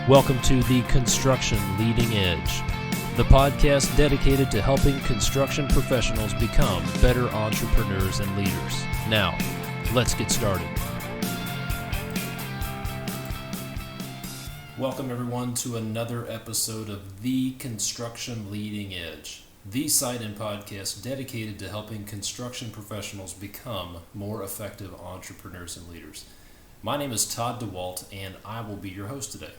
Welcome to the Construction Leading Edge, the podcast dedicated to helping construction professionals become better entrepreneurs and leaders. Now, let's get started. Welcome everyone to another episode of the Construction Leading Edge, the site and podcast dedicated to helping construction professionals become more effective entrepreneurs and leaders. My name is Todd DeWalt, and I will be your host today.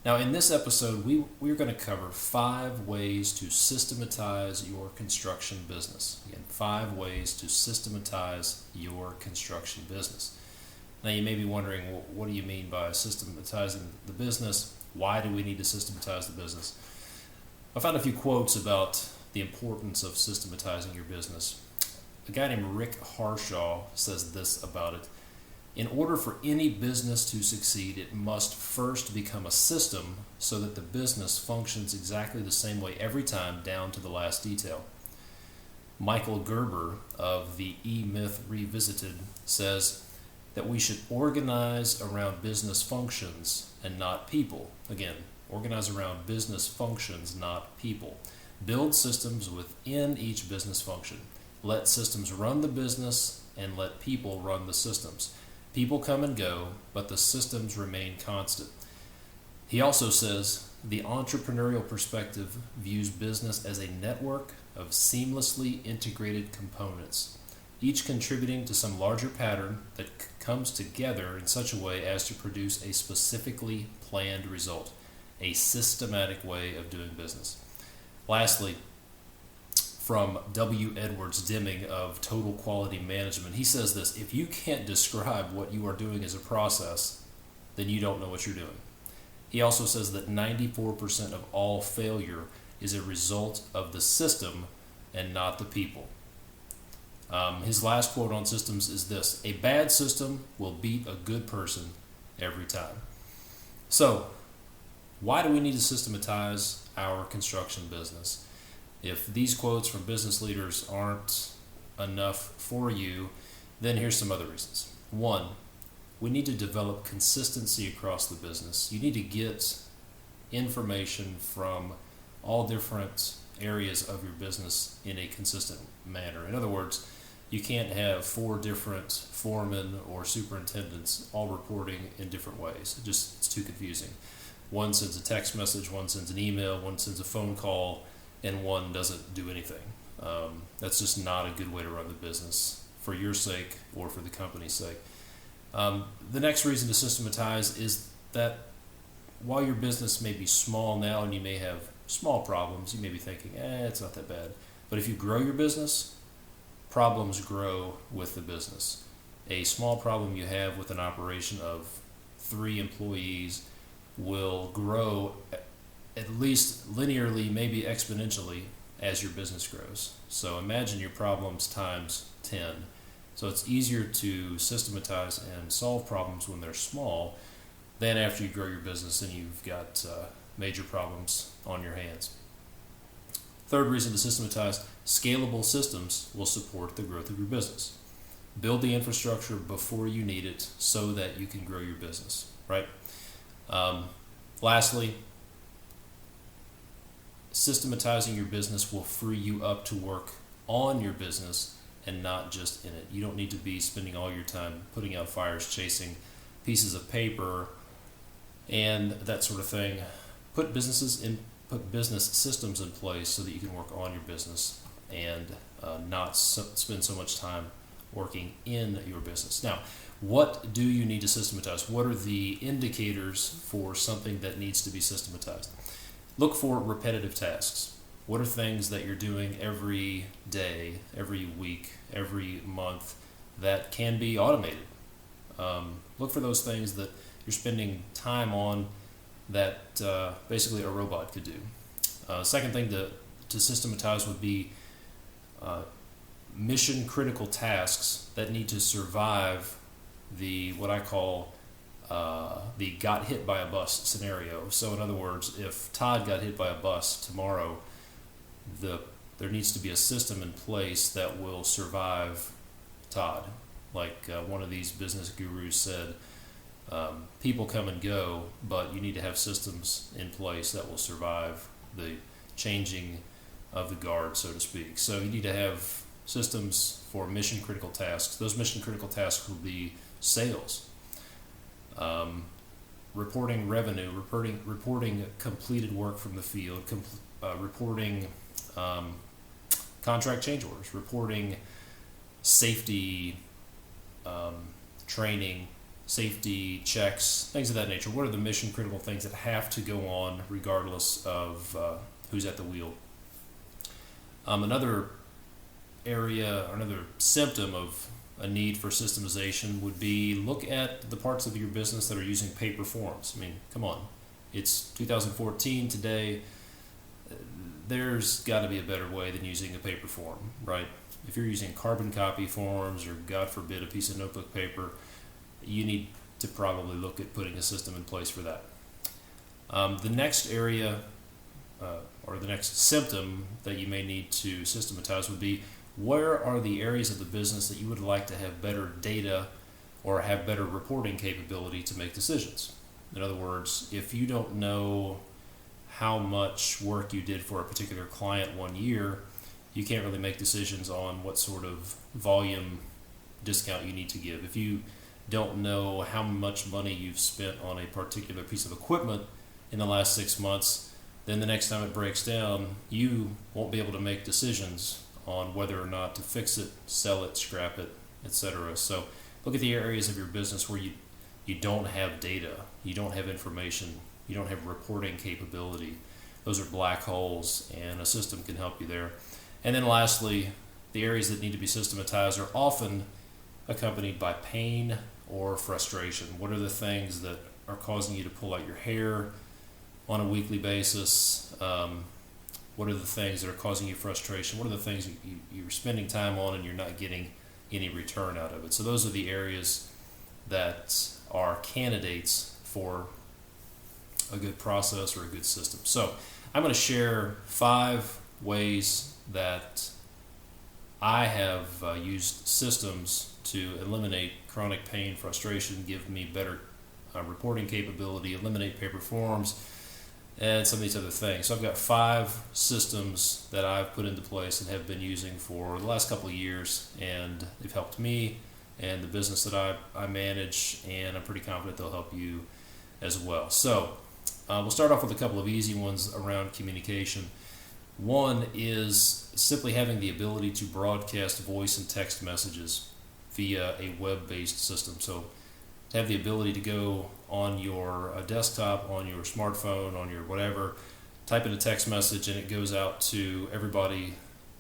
Now, in this episode, we're going to cover 5 ways to systematize your construction business. Again, 5 ways to systematize your construction business. Now, you may be wondering, well, what do you mean by systematizing the business? Why do we need to systematize the business? I found a few quotes about the importance of systematizing your business. A guy named Rick Harshaw says this about it. In order for any business to succeed, it must first become a system so that the business functions exactly the same way every time, down to the last detail. Michael Gerber of the E-Myth Revisited says that we should organize around business functions and not people. Again, organize around business functions, not people. Build systems within each business function. Let systems run the business and let people run the systems. People come and go, but the systems remain constant. He also says, the entrepreneurial perspective views business as a network of seamlessly integrated components, each contributing to some larger pattern that comes together in such a way as to produce a specifically planned result, a systematic way of doing business. Lastly, from W. Edwards Deming of Total Quality Management, he says this: if you can't describe what you are doing as a process, then you don't know what you're doing. He also says that 94% of all failure is a result of the system and not the people. His last quote on systems is this: a bad system will beat a good person every time. So, why do we need to systematize our construction business? If these quotes from business leaders aren't enough for you, then here's some other reasons. 1, we need to develop consistency across the business. You need to get information from all different areas of your business in a consistent manner. In other words, you can't have 4 different foremen or superintendents all reporting in different ways. It's too confusing. One sends a text message, one sends an email, one sends a phone call, and one doesn't do anything. That's just not a good way to run the business for your sake or for the company's sake. The next reason to systematize is that while your business may be small now and you may have small problems, you may be thinking, it's not that bad. But if you grow your business, problems grow with the business. A small problem you have with an operation of 3 employees will grow at least linearly, maybe exponentially, as your business grows. So imagine your problems times 10. So it's easier to systematize and solve problems when they're small than after you grow your business and you've got major problems on your hands. Third reason to systematize: scalable systems will support the growth of your business. Build the infrastructure before you need it so that you can grow your business, right? Lastly, systematizing your business will free you up to work on your business and not just in it. You don't need to be spending all your time putting out fires, chasing pieces of paper, and that sort of thing. Put business systems in place so that you can work on your business and not spend so much time working in your business. Now, what do you need to systematize? What are the indicators for something that needs to be systematized? Look for repetitive tasks. What are things that you're doing every day, every week, every month that can be automated? Look for those things that you're spending time on that basically a robot could do. Second thing to systematize would be mission critical tasks that need to survive what I call the got hit by a bus scenario. So in other words, if Todd got hit by a bus tomorrow, there needs to be a system in place that will survive Todd. Like one of these business gurus said, People come and go, but you need to have systems in place that will survive the changing of the guard, so to speak. So you need to have systems for mission critical tasks. Those mission critical tasks will be sales, reporting revenue, reporting completed work from the field, reporting contract change orders, reporting safety training, safety checks, things of that nature. What are the mission critical things that have to go on regardless of who's at the wheel? Another area, or another symptom of a need for systemization would be look at the parts of your business that are using paper forms. I mean, come on. It's 2014 today. There's got to be a better way than using a paper form, right? If you're using carbon copy forms or, God forbid, a piece of notebook paper, you need to probably look at putting a system in place for that. The next area or the next symptom that you may need to systematize would be, where are the areas of the business that you would like to have better data or have better reporting capability to make decisions? In other words, if you don't know how much work you did for a particular client one year, you can't really make decisions on what sort of volume discount you need to give. If you don't know how much money you've spent on a particular piece of equipment in the last 6 months, then the next time it breaks down, you won't be able to make decisions on whether or not to fix it, sell it, scrap it, etc. So look at the areas of your business where you don't have data, you don't have information, you don't have reporting capability. Those are black holes, and a system can help you there. And then lastly, the areas that need to be systematized are often accompanied by pain or frustration. What are the things that are causing you to pull out your hair on a weekly basis? What are the things that are causing you frustration? What are the things you're spending time on and you're not getting any return out of it? So those are the areas that are candidates for a good process or a good system. So I'm going to share 5 ways that I have used systems to eliminate chronic pain, frustration, give me better reporting capability, eliminate paper forms, and some of these other things. So I've got 5 systems that I've put into place and have been using for the last couple of years, and they've helped me and the business that I manage, and I'm pretty confident they'll help you as well. So we'll start off with a couple of easy ones around communication. One is simply having the ability to broadcast voice and text messages via a web-based system. So to have the ability to go on your desktop, on your smartphone, on your whatever, type in a text message and it goes out to everybody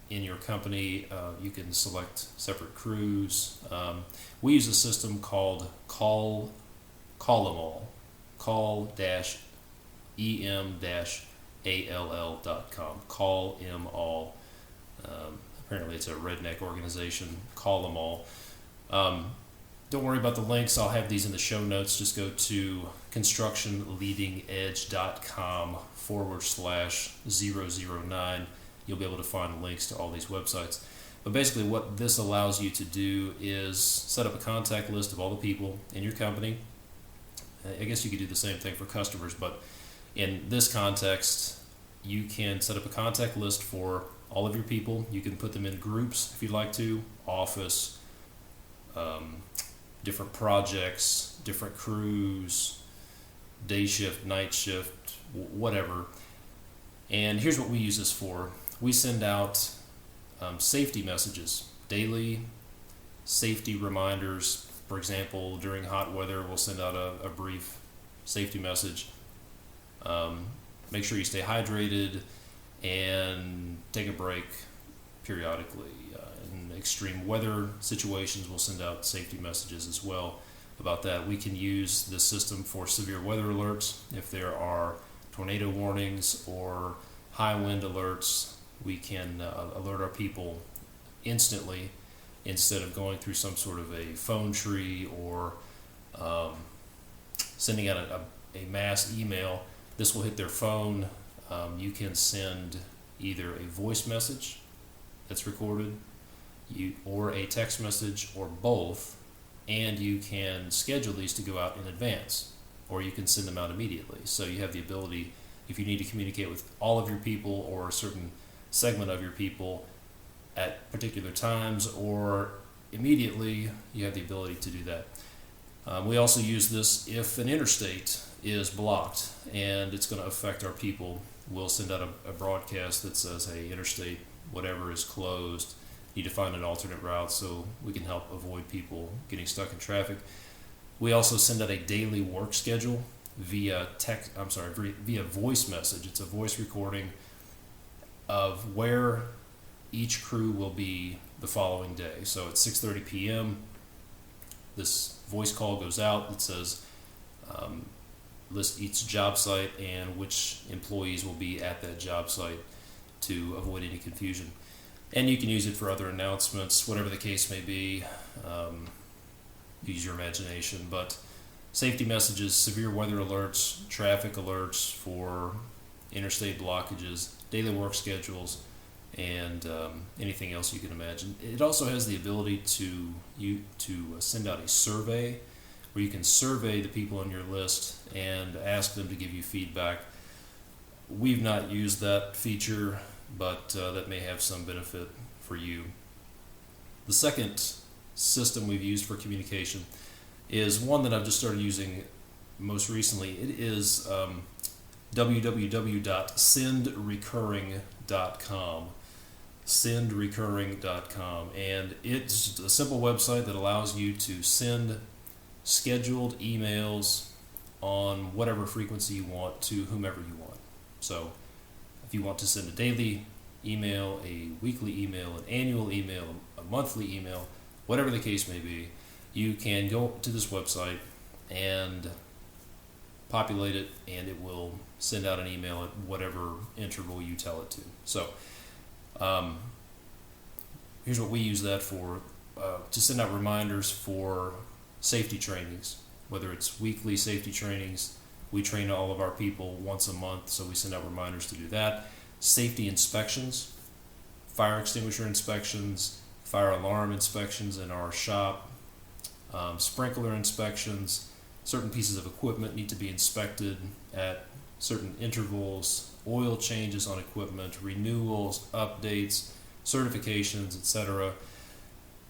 in your company. You can select separate crews. We use a system called Call Them All, call-em-all.com. Call Em All. Apparently it's a redneck organization. Call Them All. Don't worry about the links. I'll have these in the show notes. Just go to constructionleadingedge.com/009. You'll be able to find links to all these websites. But basically what this allows you to do is set up a contact list of all the people in your company. I guess you could do the same thing for customers, but in this context, you can set up a contact list for all of your people. You can put them in groups if you'd like to, office, different projects, different crews, day shift, night shift, whatever. And here's what we use this for. We send out safety messages, daily safety reminders. For example, during hot weather, we'll send out a brief safety message. Make sure you stay hydrated and take a break periodically. In extreme weather situations, we'll send out safety messages as well about that. We can use this system for severe weather alerts. If there are tornado warnings or high wind alerts, we can alert our people instantly instead of going through some sort of a phone tree or sending out a mass email. This will hit their phone. You can send either a voice message that's recorded or a text message or both, and you can schedule these to go out in advance, or you can send them out immediately. So you have the ability, if you need to communicate with all of your people or a certain segment of your people at particular times or immediately, you have the ability to do that. We also use this if an interstate is blocked and it's going to affect our people. We'll send out a broadcast that says, hey, interstate whatever is closed, need to find an alternate route, so we can help avoid people getting stuck in traffic. We also send out a daily work schedule via voice message. It's a voice recording of where each crew will be the following day. So at 6:30 p.m., this voice call goes out that says, list each job site and which employees will be at that job site to avoid any confusion. And you can use it for other announcements, whatever the case may be. Use your imagination. But safety messages, severe weather alerts, traffic alerts for interstate blockages, daily work schedules, and anything else you can imagine. It also has the ability to send out a survey where you can survey the people on your list and ask them to give you feedback. We've not used that feature, but that may have some benefit for you. The second system we've used for communication is one that I've just started using most recently. It is www.sendrecurring.com. Sendrecurring.com, and it's a simple website that allows you to send scheduled emails on whatever frequency you want to whomever you want. So if you want to send a daily email, a weekly email, an annual email, a monthly email, whatever the case may be, you can go to this website and populate it, and it will send out an email at whatever interval you tell it to. So here's what we use that for, to send out reminders for safety trainings, whether it's weekly safety trainings. We train all of our people once a month, so we send out reminders to do that. Safety inspections, fire extinguisher inspections, fire alarm inspections in our shop, sprinkler inspections. Certain pieces of equipment need to be inspected at certain intervals, oil changes on equipment, renewals, updates, certifications, etc.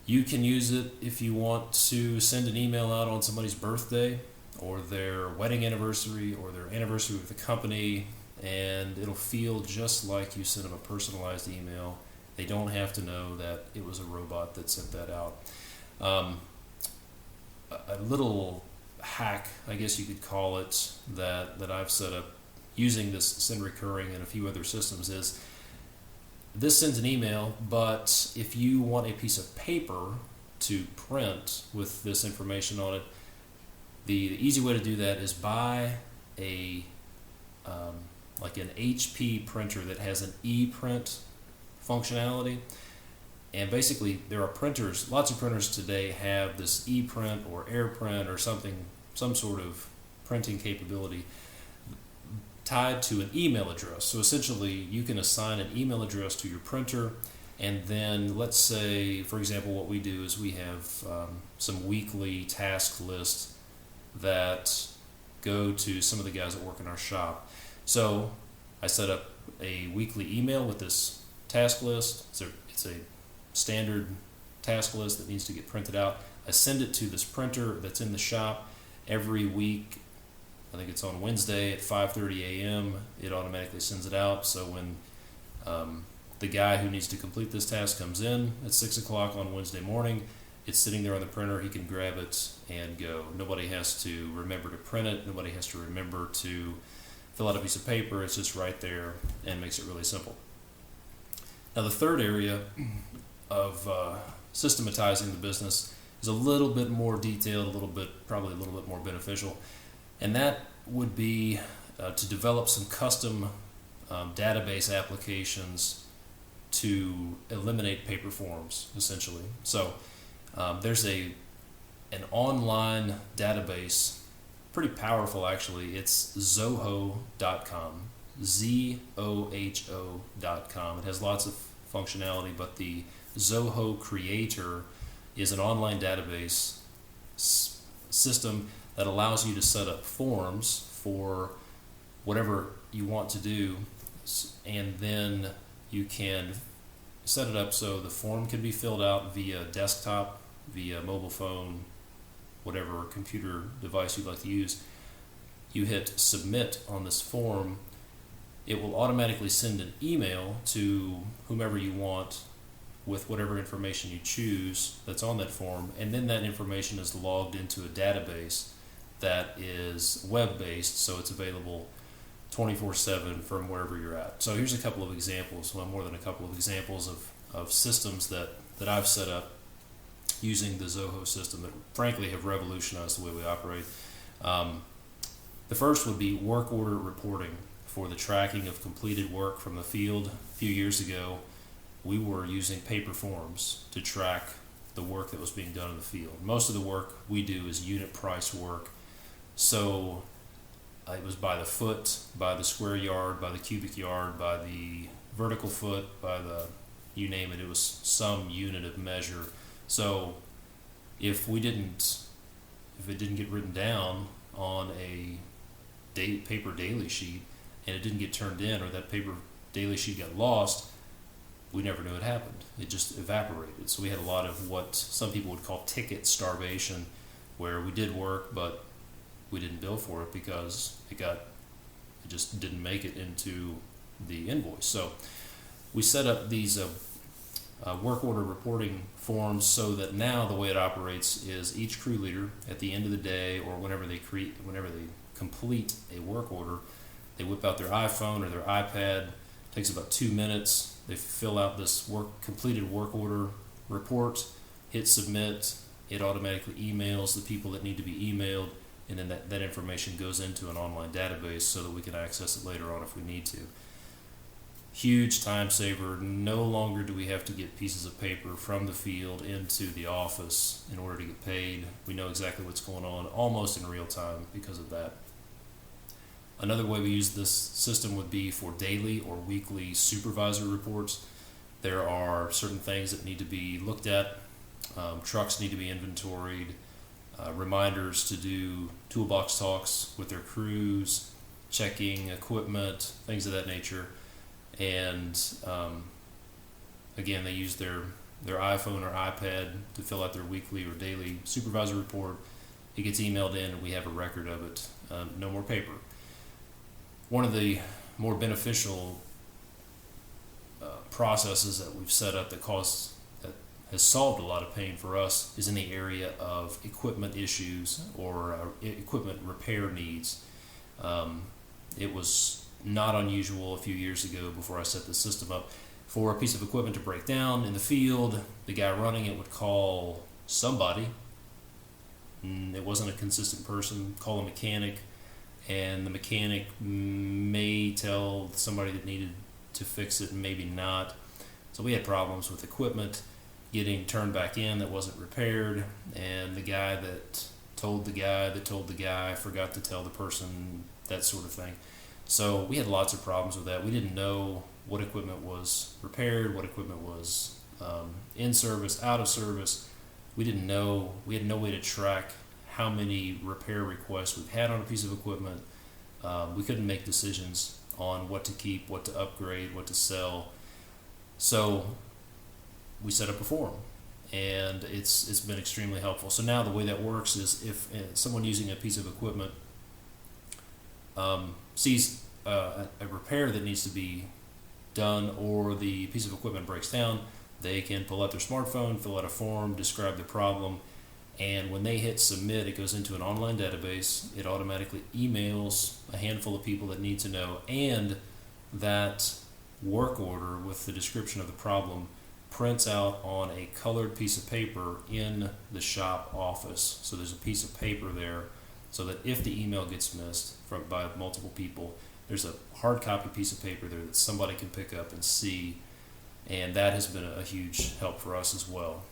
You can use it if you want to send an email out on somebody's birthday or their wedding anniversary or their anniversary with the company, and it'll feel just like you sent them a personalized email. They don't have to know that it was a robot that sent that out. A little hack, I guess you could call it, that I've set up using this Send Recurring and a few other systems is this sends an email, but if you want a piece of paper to print with this information on it, the easy way to do that is buy a like an HP printer that has an e-print functionality. And basically there are printers, lots of printers today have this e-print or AirPrint or something, some sort of printing capability tied to an email address. So essentially you can assign an email address to your printer, and then let's say, for example, what we do is we have some weekly task lists that go to some of the guys that work in our shop. So I set up a weekly email with this task list. It's a standard task list that needs to get printed out. I send it to this printer that's in the shop every week. I think it's on Wednesday at 5:30 a.m. It automatically sends it out. So when the guy who needs to complete this task comes in at 6 o'clock on Wednesday morning, it's sitting there on the printer. He can grab it and go. Nobody has to remember to print it. Nobody has to remember to fill out a piece of paper. It's just right there and makes it really simple. Now the third area of systematizing the business is a little bit more detailed, probably a little bit more beneficial, and that would be to develop some custom database applications to eliminate paper forms, essentially. So there's an online database, pretty powerful actually. It's Zoho.com, Zoho.com. It has lots of functionality, but the Zoho Creator is an online database system that allows you to set up forms for whatever you want to do, and then you can set it up so the form can be filled out via desktop, via mobile phone, whatever computer device you'd like to use. You hit submit on this form, it will automatically send an email to whomever you want with whatever information you choose that's on that form, and then that information is logged into a database that is web-based, so it's available 24/7 from wherever you're at. So here's a couple of examples, well, more than a couple of examples of systems that I've set up using the Zoho system that frankly have revolutionized the way we operate. The first would be work order reporting for the tracking of completed work from the field. A few years ago, we were using paper forms to track the work that was being done in the field. Most of the work we do is unit price work, so it was by the foot, by the square yard, by the cubic yard, by the vertical foot, by the, you name it, it was some unit of measure. So if it didn't get written down on a paper daily sheet and it didn't get turned in, or that paper daily sheet got lost, we never knew it happened. It just evaporated. So we had a lot of what some people would call ticket starvation, where we did work but we didn't bill for it because it just didn't make it into the invoice. So we set up these work order reporting forms so that now the way it operates is each crew leader at the end of the day, or whenever they complete a work order, they whip out their iPhone or their iPad. It takes about 2 minutes. They fill out this completed work order report, hit submit. It automatically emails the people that need to be emailed, and then that information goes into an online database so that we can access it later on if we need to. Huge time saver. No longer do we have to get pieces of paper from the field into the office in order to get paid. We know exactly what's going on almost in real time because of that. Another way we use this system would be for daily or weekly supervisory reports. There are certain things that need to be looked at. Trucks need to be inventoried. Reminders to do toolbox talks with their crews, checking equipment, things of that nature. And again, they use their iPhone or iPad to fill out their weekly or daily supervisory report. It gets emailed in and we have a record of it. No more paper. One of the more beneficial processes that we've set up that has solved a lot of pain for us is in the area of equipment issues or equipment repair needs. It was not unusual a few years ago, before I set the system up, for a piece of equipment to break down in the field. The guy running it would call somebody. It wasn't a consistent person. Call a mechanic, and the mechanic may tell somebody that needed to fix it and maybe not. So we had problems with equipment getting turned back in that wasn't repaired, and the guy that told the guy forgot to tell the person, that sort of thing. So we had lots of problems with that. We didn't know what equipment was repaired, what equipment was in service, out of service. We didn't know. We had no way to track how many repair requests we've had on a piece of equipment. We couldn't make decisions on what to keep, what to upgrade, what to sell. So we set up a form, and it's been extremely helpful. So now the way that works is if someone using a piece of equipment sees a repair that needs to be done, or the piece of equipment breaks down, they can pull out their smartphone, fill out a form, describe the problem, and when they hit submit, it goes into an online database. It automatically emails a handful of people that need to know, and that work order with the description of the problem prints out on a colored piece of paper in the shop office. So there's a piece of paper there, so that if the email gets missed by multiple people, there's a hard copy piece of paper there that somebody can pick up and see, and that has been a huge help for us as well.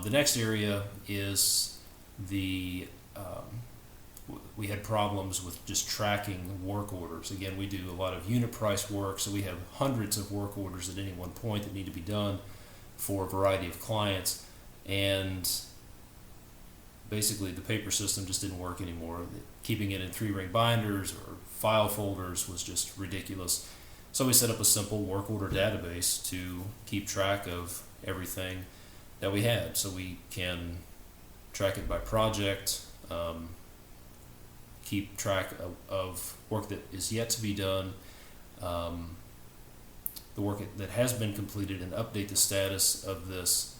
The next area is we had problems with just tracking work orders. Again, we do a lot of unit price work, so we have hundreds of work orders at any one point that need to be done for a variety of clients, and basically the paper system just didn't work anymore. Keeping it in 3-ring binders or file folders was just ridiculous. So we set up a simple work order database to keep track of everything that we had. So we can track it by project, keep track of work that is yet to be done, the work that has been completed, and update the status of this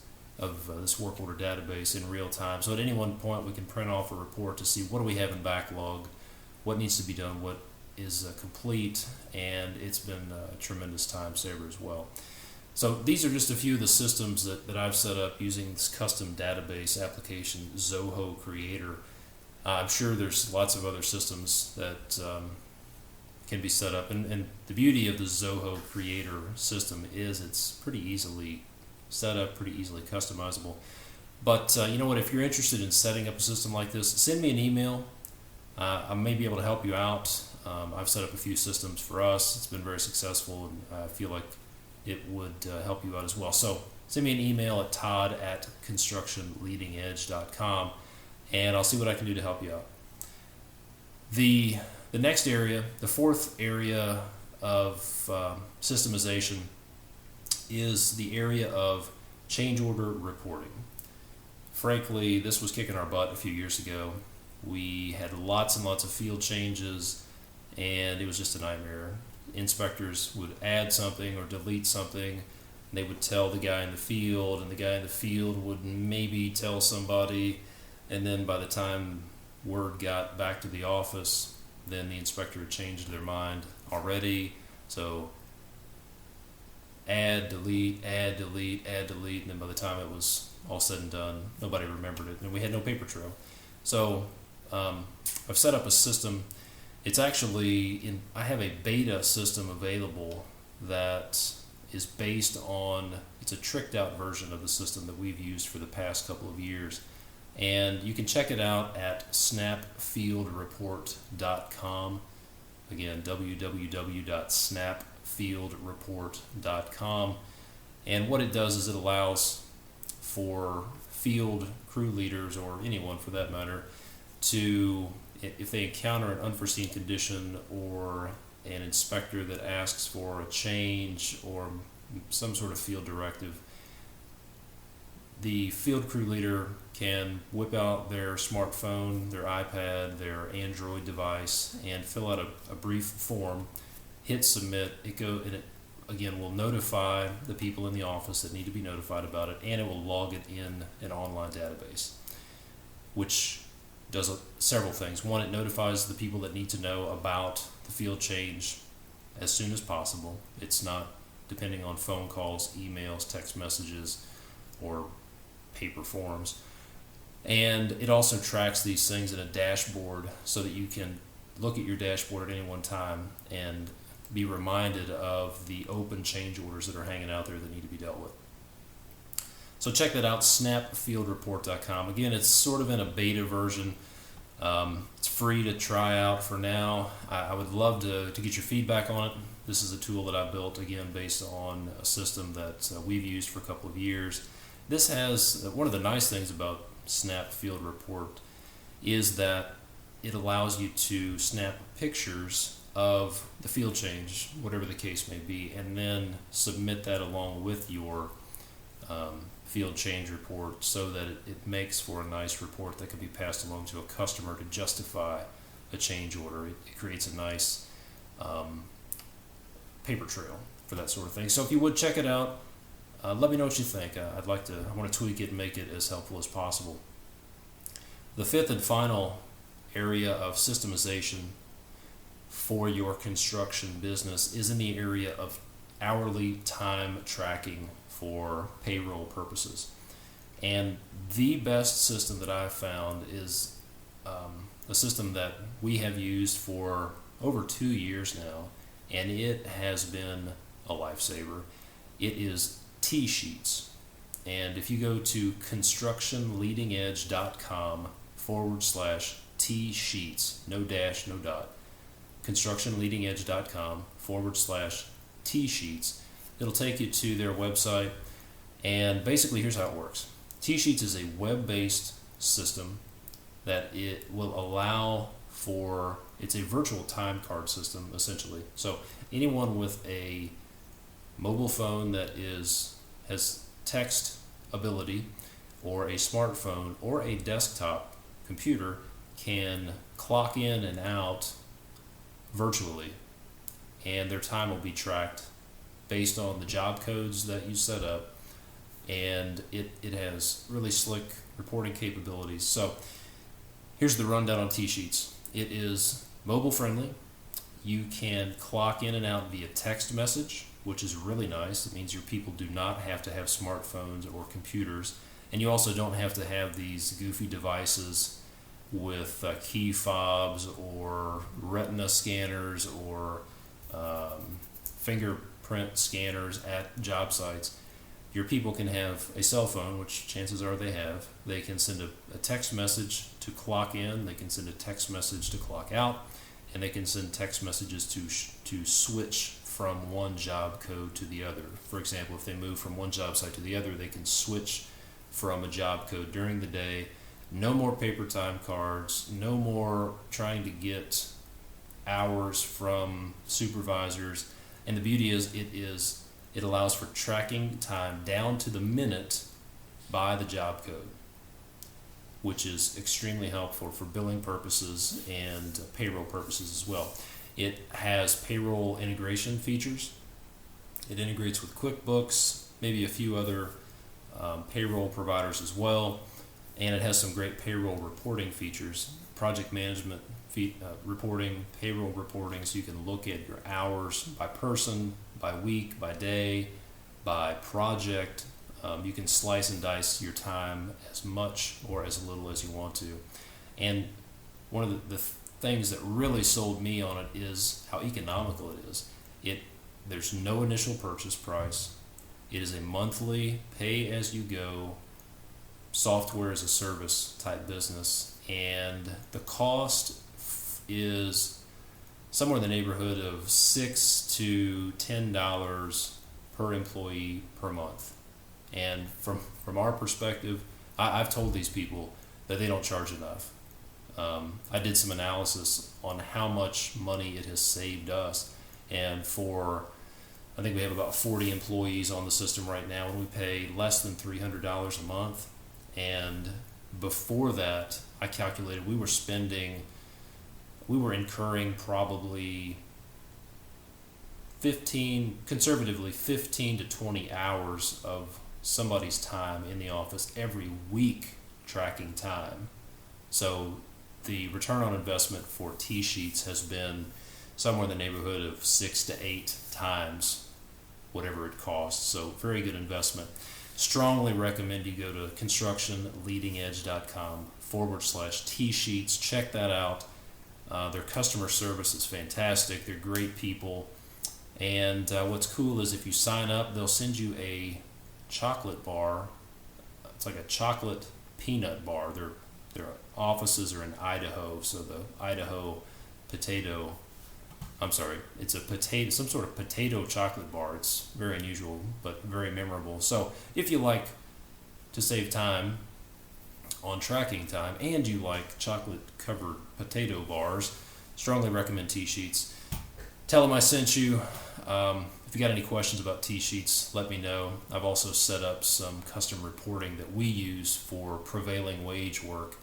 work order database in real time. So at any one point we can print off a report to see what do we have in backlog, what needs to be done, what is complete, and it's been a tremendous time saver as well. So these are just a few of the systems that I've set up using this custom database application, Zoho Creator. I'm sure there's lots of other systems that can be set up, and the beauty of the Zoho Creator system is it's pretty easily set up, pretty easily customizable. But you know what, if you're interested in setting up a system like this, send me an email. I may be able to help you out. I've set up a few systems for us. It's been very successful, and I feel like it would help you out as well. So send me an email at todd@constructionleadingedge.com, and I'll see what I can do to help you out. The next area, the fourth area of systemization, is the area of change order reporting. Frankly, this was kicking our butt a few years ago. We had lots and lots of field changes, and it was just a nightmare. Inspectors would add something or delete something, and they would tell the guy in the field, and the guy in the field would maybe tell somebody, and then by the time word got back to the office, then the inspector had changed their mind already. So add, delete, add, delete, add, delete, and then by the time it was all said and done, nobody remembered it, and we had no paper trail. So I've set up a system. It's actually I have a beta system available that is based on, it's a tricked out version of the system that we've used for the past couple of years. And you can check it out at snapfieldreport.com. Again, www.snapfieldreport.com. And what it does is it allows for field crew leaders, or anyone for that matter, to, if they encounter an unforeseen condition or an inspector that asks for a change or some sort of field directive, the field crew leader can whip out their smartphone, their iPad, their Android device, and fill out a brief form, hit submit. It again will notify the people in the office that need to be notified about it, and it will log it in an online database, which does several things. One, it notifies the people that need to know about the field change as soon as possible. It's not depending on phone calls, emails, text messages, or paper forms. And it also tracks these things in a dashboard so that you can look at your dashboard at any one time and be reminded of the open change orders that are hanging out there that need to be dealt with. So check that out, snapfieldreport.com. Again, it's sort of in a beta version. It's free to try out for now. I would love to get your feedback on it. This is a tool that I built, again, based on a system that we've used for a couple of years. This has, one of the nice things about Snap Field Report is that it allows you to snap pictures of the field change, whatever the case may be, and then submit that along with your field change report, so that it makes for a nice report that can be passed along to a customer to justify a change order. It creates a nice paper trail for that sort of thing. So if you would check it out, let me know what you think. I want to tweak it and make it as helpful as possible. The fifth and final area of systemization for your construction business is in the area of hourly time tracking for payroll purposes. And the best system that I've found is a system that we have used for over 2 years now, and it has been a lifesaver. It is T-Sheets. And if you go to constructionleadingedge.com/T-Sheets, no dash, no dot, constructionleadingedge.com/T-Sheets, it'll take you to their website, and basically here's how it works. T-Sheets is a web-based system that it will allow for, it's a virtual time card system essentially. So anyone with a mobile phone that has text ability, or a smartphone or a desktop computer can clock in and out virtually, and their time will be tracked based on the job codes that you set up, and it has really slick reporting capabilities. So here's the rundown on T-Sheets. It is mobile friendly. You can clock in and out via text message, which is really nice. It means your people do not have to have smartphones or computers, and you also don't have to have these goofy devices with key fobs or retina scanners or fingerprint scanners at job sites. Your people can have a cell phone, which chances are they have. They can send a text message to clock in, they can send a text message to clock out, and they can send text messages to switch from one job code to the other. For example, if they move from one job site to the other, they can switch from a job code during the day. No more paper time cards, no more trying to get hours from supervisors. And the beauty is it allows for tracking time down to the minute by the job code, which is extremely helpful for billing purposes and payroll purposes as well. It has payroll integration features. It integrates with QuickBooks, maybe a few other payroll providers as well, and it has some great payroll reporting features, project management reporting, payroll reporting, so you can look at your hours by person, by week, by day, by project. You can slice and dice your time as much or as little as you want to. And one of the things that really sold me on it is how economical it is. There's no initial purchase price. It is a monthly pay-as-you-go software as a service type business, and the cost is somewhere in the neighborhood of $6 to $10 per employee per month. And from our perspective, I've told these people that they don't charge enough. I did some analysis on how much money it has saved us, and I think we have about 40 employees on the system right now, and we pay less than $300 a month. And before that, I calculated we were incurring probably conservatively 15 to 20 hours of somebody's time in the office every week tracking time. So the return on investment for T-Sheets has been somewhere in the neighborhood of 6 to 8 times whatever it costs. So very good investment. Strongly recommend you go to constructionleadingedge.com/T-Sheets. Check that out. Their customer service is fantastic. They're great people. And what's cool is if you sign up, they'll send you a chocolate bar. It's like a chocolate peanut bar. Their offices are in Idaho, so the Idaho potato, it's some sort of potato chocolate bar. It's very unusual, but very memorable. So if you like to save time on tracking time and you like chocolate covered potato bars, strongly recommend T-Sheets. Tell them I sent you. If you got any questions about T-Sheets, let me know. I've also set up some custom reporting that we use for prevailing wage work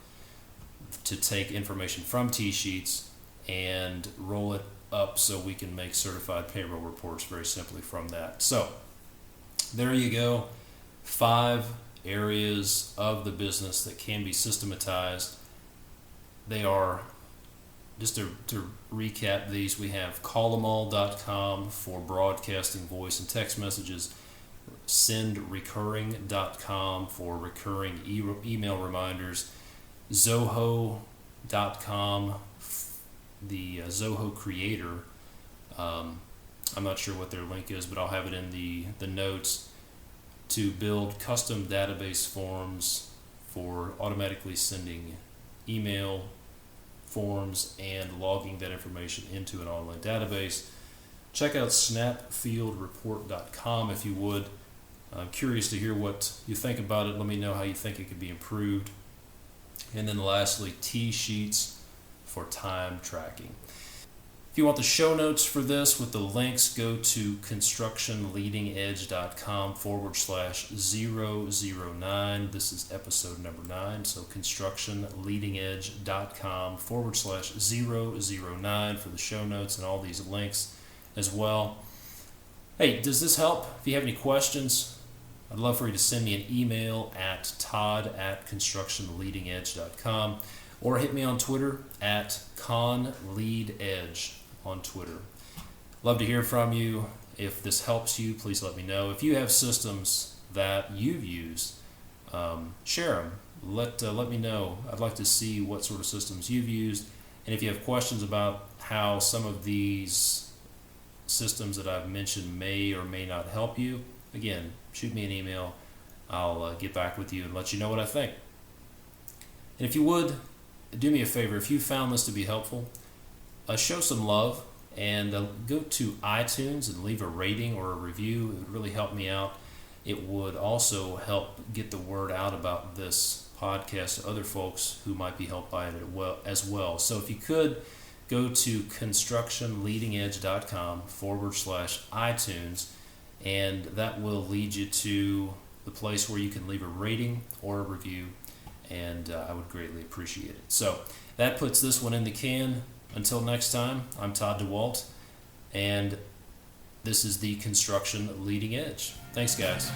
to take information from T-Sheets and roll it up so we can make certified payroll reports very simply from that. So there you go. 5 areas of the business that can be systematized. They are, just to recap these, we have callemall.com for broadcasting voice and text messages, sendrecurring.com for recurring email reminders, zoho.com, the Zoho creator. I'm not sure what their link is, but I'll have it in the notes, to build custom database forms for automatically sending email forms and logging that information into an online database. Check out snapfieldreport.com if you would. I'm curious to hear what you think about it. Let me know how you think it could be improved. And then lastly, T-sheets for time tracking. If you want the show notes for this with the links, go to constructionleadingedge.com/009. This is episode number 9. So constructionleadingedge.com/009 for the show notes and all these links as well. Hey, does this help? If you have any questions, I'd love for you to send me an email at todd@constructionleadingedge.com or hit me on Twitter at conleadedge on Twitter. Love to hear from you. If this helps you, please let me know. If you have systems that you've used, share them. Let me know. I'd like to see what sort of systems you've used. And if you have questions about how some of these systems that I've mentioned may or may not help you, again, shoot me an email. I'll get back with you and let you know what I think. And if you would, do me a favor. If you found this to be helpful, show some love and go to iTunes and leave a rating or a review. It would really help me out. It would also help get the word out about this podcast to other folks who might be helped by it as well. So if you could, go to constructionleadingedge.com/iTunes, and that will lead you to the place where you can leave a rating or a review, and I would greatly appreciate it. So that puts this one in the can. Until next time, I'm Todd DeWalt, and this is the Construction Leading Edge. Thanks, guys.